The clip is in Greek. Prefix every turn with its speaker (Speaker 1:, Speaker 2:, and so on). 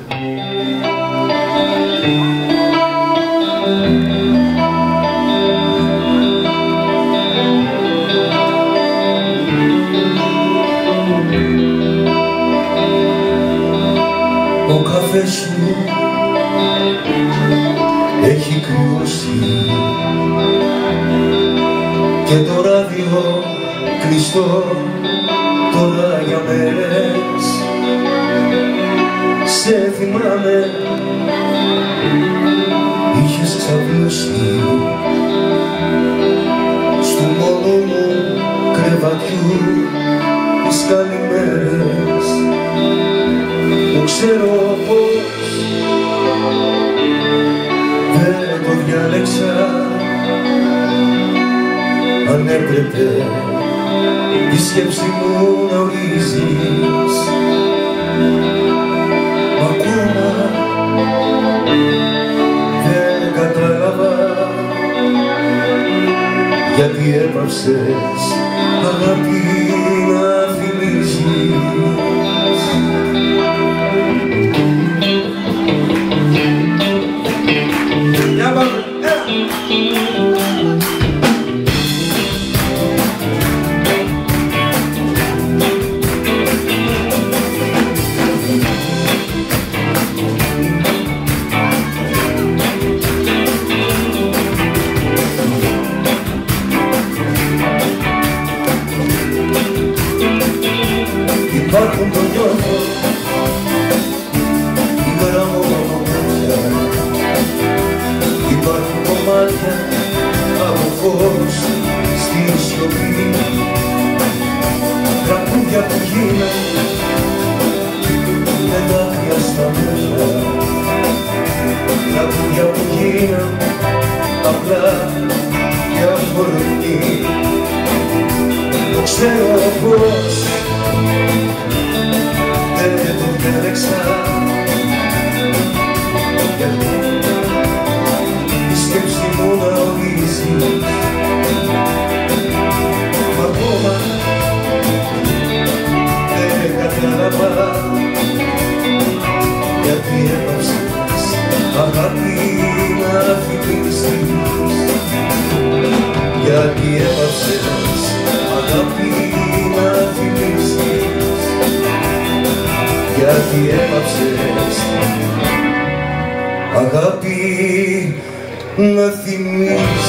Speaker 1: Ο καφές σου έχει κρυώσει και το ράδιο κλειστό τώρα για μέρες. Σε θυμάμαι, είχες ξαπλώσει στου μόνο μου κρεβατιού τις καλημέρες. Το ξέρω πως δεν το διάλεξα, αν έπρεπε η σκέψη μου να ορίζεις. Μα ακόμα δεν κατάλαβα γιατί έπαυσες αγάπη να θυμίζεις. Υπάρχουν το νιώθω, γραμμόνια, υπάρχουν κομμάτια από φως στη σιωπή, τραγούδια που γίναν με δάκρυα στα μάτια, τραγούδια που γίναν απλά για αφορμή. Το ξέρω πως δεν το διάλεξα, γιατί η σκέψη μου να ορίζει. Μα ακόμα δεν κατάλαβα γιατί έπαψες αγάπη να θυμίσεις. Γιατί έπαψες αγάπη να θυμίσεις. Γιατί έπαψες αγάπη να θυμίσεις.